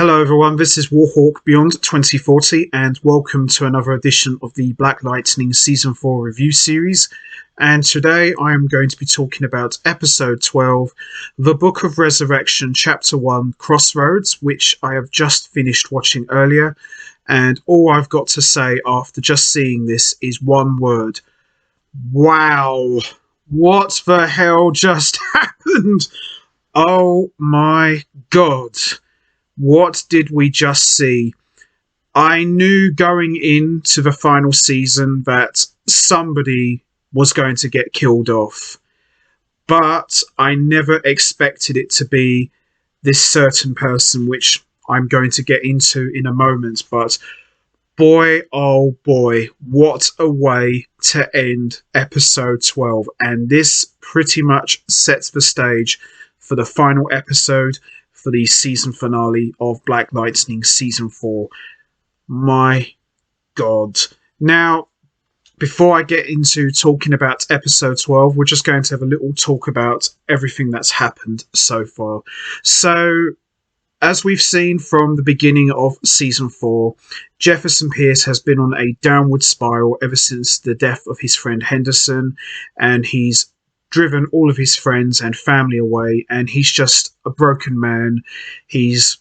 Hello everyone, this is Warhawk Beyond 2040 and welcome to another edition of the Black Lightning Season 4 review series. And today I am going to be talking about Episode 12, The Book of Resurrection, Chapter 1, Crossroads, which I have just finished watching earlier. And all I've got to say after just seeing this is one word. Wow! What the hell just happened? Oh my god. What did we just see? I knew going into the final season that somebody was going to get killed off, but I never expected it to be this certain person, which I'm going to get into in a moment. But boy, oh boy, what a way to end episode 12. And this pretty much sets the stage for the final episode for the season finale of Black Lightning Season 4. My god. Now, before I get into talking about episode 12, we're just going to have a little talk about everything that's happened so far. So, as we've seen from the beginning of Season 4, Jefferson Pierce has been on a downward spiral ever since the death of his friend Henderson, and he's driven all of his friends and family away, and he's just a broken man. He's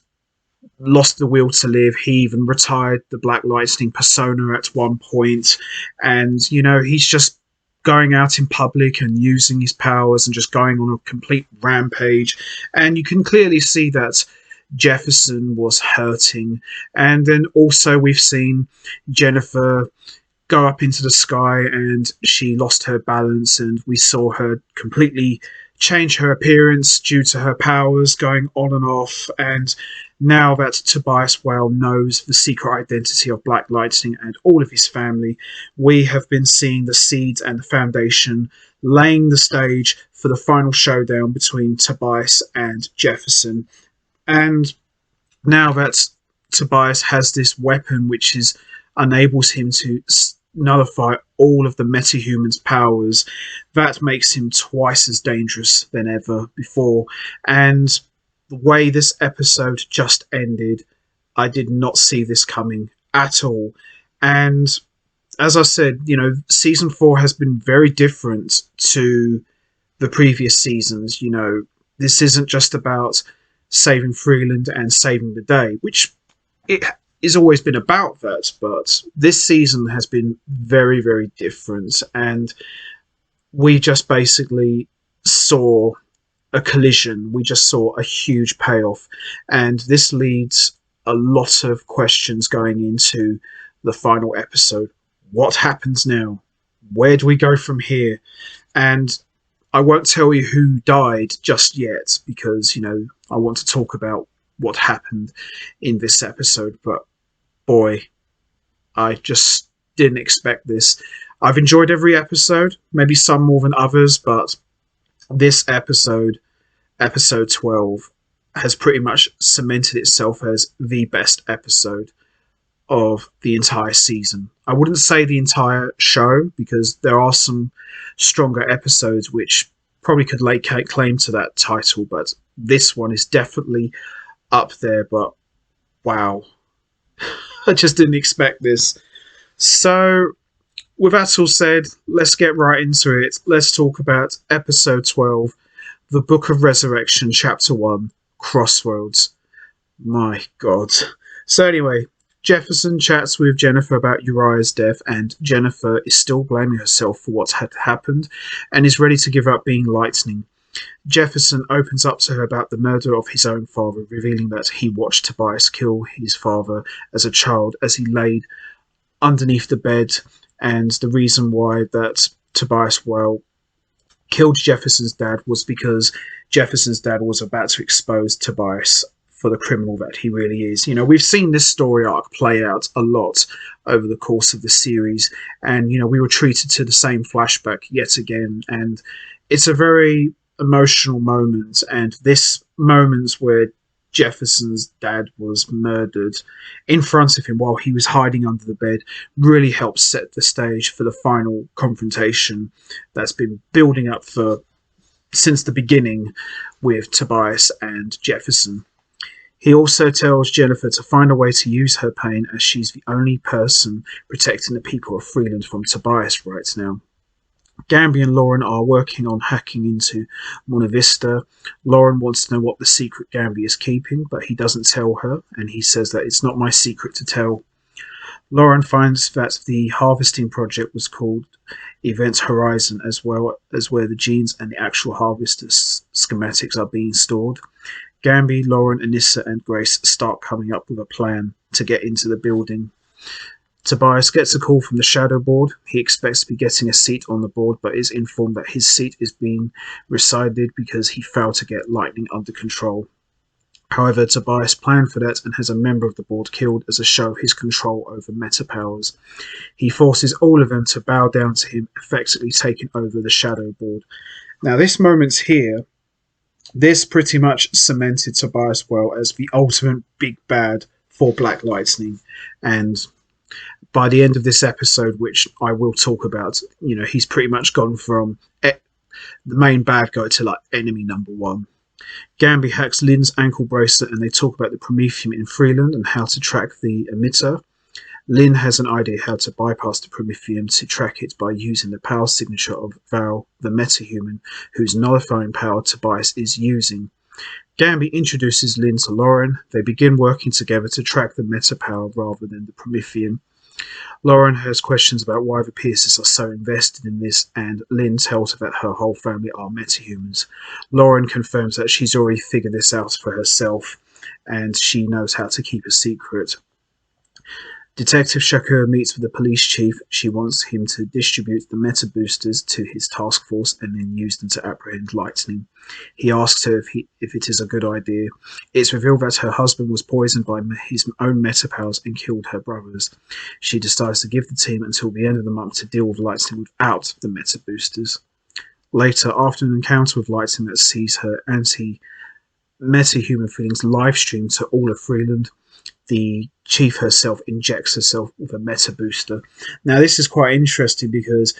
lost the will to live. He even retired the Black Lightning persona at one point, and he's just going out in public and using his powers and just going on a complete rampage. And you can clearly see that Jefferson was hurting. And then also we've seen Jennifer go up into the sky and she lost her balance, and we saw her completely change her appearance due to her powers going on and off. And now that Tobias Whale knows the secret identity of Black Lightning and all of his family, we have been seeing the seeds and the foundation laying the stage for the final showdown between Tobias and Jefferson. And now that Tobias has this weapon which enables him to nullify all of the metahuman's powers, that makes him twice as dangerous than ever before. And the way this episode just ended, I did not see this coming at all. And as I said, season 4 has been very different to the previous seasons. This isn't just about saving Freeland and saving the day, which it has always been about that, but this season has been very, very different, and we just basically saw a collision. We just saw a huge payoff, and this leads a lot of questions going into the final episode. What happens now? Where do we go from here? And I won't tell you who died just yet, because I want to talk about what happened in this episode. But boy, I just didn't expect this. I've enjoyed every episode, maybe some more than others, but this episode, episode 12, has pretty much cemented itself as the best episode of the entire season. I wouldn't say the entire show, because there are some stronger episodes which probably could lay claim to that title, but this one is definitely up there. But wow, I just didn't expect this. So, with that all said, let's get right into it. Let's talk about episode 12, The Book of Resurrection, Chapter 1, Crossroads. My god. So anyway, Jefferson chats with Jennifer about Uriah's death, and Jennifer is still blaming herself for what had happened and is ready to give up being Lightning. Jefferson opens up to her about the murder of his own father, revealing that he watched Tobias kill his father as a child as he laid underneath the bed, and the reason why that Tobias Whale killed Jefferson's dad was because Jefferson's dad was about to expose Tobias for the criminal that he really is. We've seen this story arc play out a lot over the course of the series, and we were treated to the same flashback yet again, and it's a very emotional moment. And this moment where Jefferson's dad was murdered in front of him while he was hiding under the bed really helps set the stage for the final confrontation that's been building up since the beginning with Tobias and Jefferson. He also tells Jennifer to find a way to use her pain, as she's the only person protecting the people of Freeland from Tobias right now. Gamby and Lauren are working on hacking into Mona Vista. Lauren wants to know what the secret Gamby is keeping, but he doesn't tell her, and he says that it's not my secret to tell. Lauren finds that the harvesting project was called Event Horizon, as well as where the genes and the actual harvester schematics are being stored. Gamby, Lauren, Anissa, and Grace start coming up with a plan to get into the building. Tobias gets a call from the shadow board. He expects to be getting a seat on the board, but is informed that his seat is being rescinded because he failed to get lightning under control. However, Tobias planned for that and has a member of the board killed as a show of his control over meta powers. He forces all of them to bow down to him, effectively taking over the shadow board. Now, this moment here, this pretty much cemented Tobias well as the ultimate big bad for Black Lightning. And by the end of this episode, which I will talk about, he's pretty much gone from the main bad guy to like enemy number one. Gamby hacks Lynn's ankle bracelet and they talk about the Prometheum in Freeland and how to track the emitter. Lynn has an idea how to bypass the Prometheum to track it by using the power signature of Val, the metahuman, whose nullifying power Tobias is using. Gamby introduces Lynn to Lauren. They begin working together to track the meta power rather than the Prometheum. Lauren has questions about why the Pierces are so invested in this, and Lynn tells her that her whole family are metahumans. Lauren confirms that she's already figured this out for herself, and she knows how to keep a secret. Detective Shakur meets with the police chief. She wants him to distribute the meta boosters to his task force and then use them to apprehend Lightning. He asks her if it is a good idea. It's revealed that her husband was poisoned by his own meta powers and killed her brothers. She decides to give the team until the end of the month to deal with Lightning without the meta boosters. Later, after an encounter with Lightning that sees her anti-metahuman feelings live streamed to all of Freeland, the chief herself injects herself with a meta booster. Now, this is quite interesting because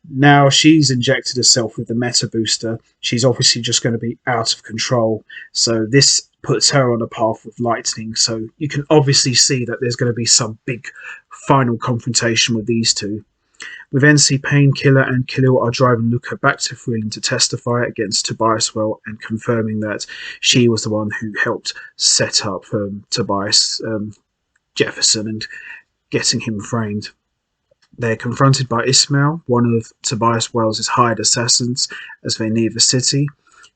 now she's injected herself with the meta booster. She's obviously just going to be out of control. So this puts her on a path with Lightning. So you can obviously see that there's going to be some big final confrontation with these two. With NC, Painkiller and Khalil are driving Luca back to Freeland to testify against Tobias Well and confirming that she was the one who helped set up Tobias Jefferson and getting him framed. They're confronted by Ismail, one of Tobias Wells' hired assassins, as they near the city.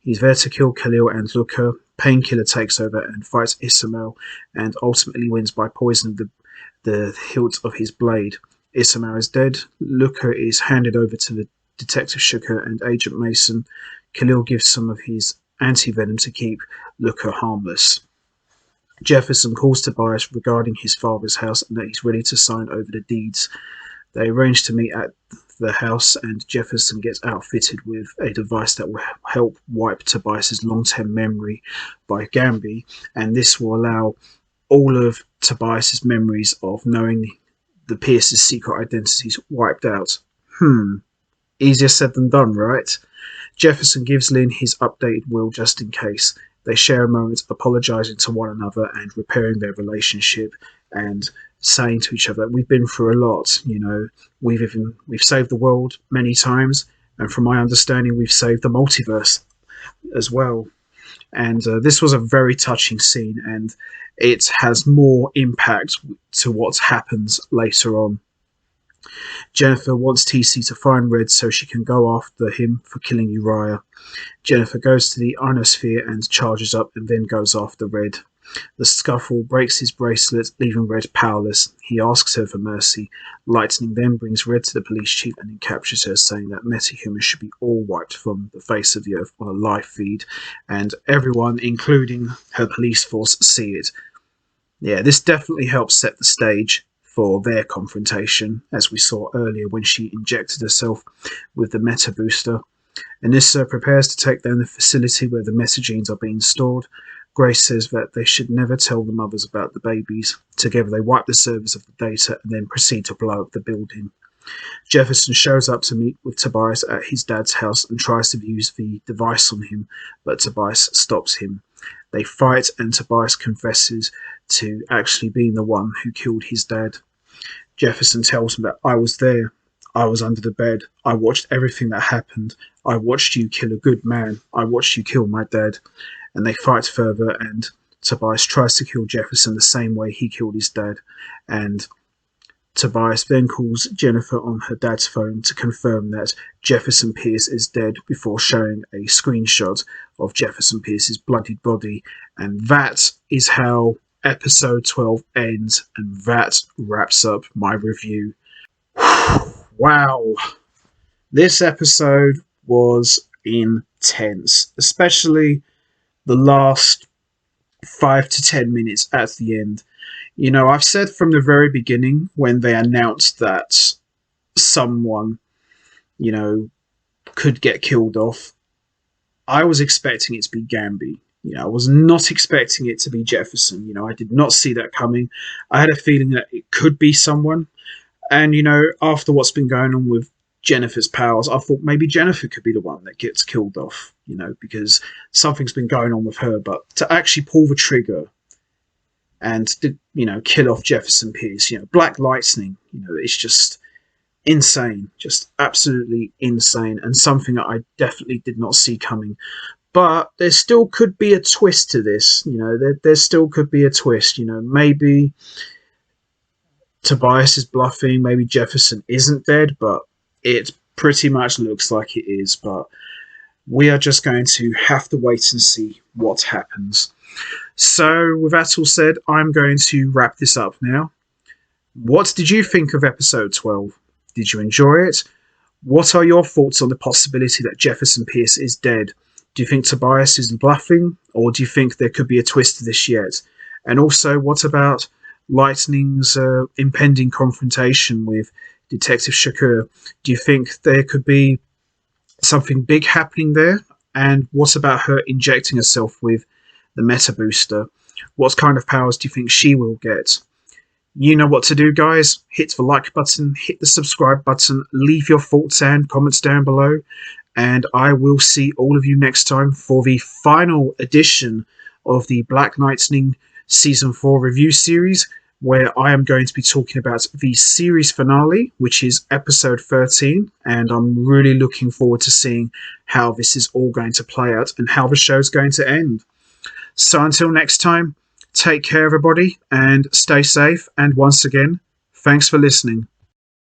He's there to kill Khalil and Luca. Painkiller takes over and fights Ismail and ultimately wins by poisoning the hilt of his blade. Ismail is dead. Luca is handed over to the Detective Shakur and Agent Mason. Khalil gives some of his anti-venom to keep Luca harmless. Jefferson calls Tobias regarding his father's house and that he's ready to sign over the deeds. They arrange to meet at the house, and Jefferson gets outfitted with a device that will help wipe Tobias's long-term memory by Gamby, and this will allow all of Tobias's memories of knowing the Pierce's secret identities wiped out. Easier said than done, right? Jefferson gives Lynn his updated will just in case. They share a moment apologising to one another and repairing their relationship and saying to each other, we've been through a lot, we've saved the world many times, and from my understanding we've saved the multiverse as well. And this was a very touching scene, and it has more impact to what happens later on. Jennifer wants TC to find Red so she can go after him for killing Uriah. Jennifer goes to the ionosphere and charges up and then goes after Red. The scuffle breaks his bracelet, leaving Red powerless. He asks her for mercy. Lightning then brings Red to the police chief and then captures her, saying that metahumans should be all wiped from the face of the earth on a live feed, and everyone, including her police force, see it. Yeah, this definitely helps set the stage for their confrontation, as we saw earlier when she injected herself with the meta booster. Anissa prepares to take down the facility where the metagenes are being stored. Grace says that they should never tell the mothers about the babies. Together they wipe the servers of the data and then proceed to blow up the building. Jefferson shows up to meet with Tobias at his dad's house and tries to use the device on him, but Tobias stops him. They fight, and Tobias confesses to actually being the one who killed his dad. Jefferson tells him that I was there. I was under the bed. I watched everything that happened. I watched you kill a good man. I watched you kill my dad. And they fight further, and Tobias tries to kill Jefferson the same way he killed his dad. And Tobias then calls Jennifer on her dad's phone to confirm that Jefferson Pierce is dead before showing a screenshot of Jefferson Pierce's bloodied body. And that is how episode 12 ends, and that wraps up my review. Wow. This episode was intense, especially the last 5 to 10 minutes at the end. You know, I've said from the very beginning when they announced that someone, you know, could get killed off, I was expecting it to be Gamby. You know, I was not expecting it to be Jefferson. You know, I did not see that coming. I had a feeling that it could be someone. And, you know, after what's been going on with Jennifer's powers, I thought maybe Jennifer could be the one that gets killed off, you know, because something's been going on with her. But to actually pull the trigger and, you know, kill off Jefferson Pierce, you know, Black Lightning, you know, it's just insane, just absolutely insane, and something that I definitely did not see coming. But there still could be a twist to this, you know, there still could be a twist, you know, maybe Tobias is bluffing, maybe Jefferson isn't dead, but it pretty much looks like it is. But we are just going to have to wait and see what happens. So with that all said, I'm going to wrap this up now. What did you think of episode 12? Did you enjoy it? What are your thoughts on the possibility that Jefferson Pierce is dead? Do you think Tobias is bluffing, or do you think there could be a twist to this yet? And also, what about Lightning's impending confrontation with Detective Shakur? Do you think there could be something big happening there? And what about her injecting herself with the Meta Booster? What kind of powers do you think she will get? You know what to do, guys. Hit the like button, hit the subscribe button, leave your thoughts and comments down below, and I will see all of you next time for the final edition of the Black Lightning Season 4 review series, where I am going to be talking about the series finale, which is episode 13, and I'm really looking forward to seeing how this is all going to play out and how the show's going to end. So until next time, take care everybody and stay safe, and once again, thanks for listening.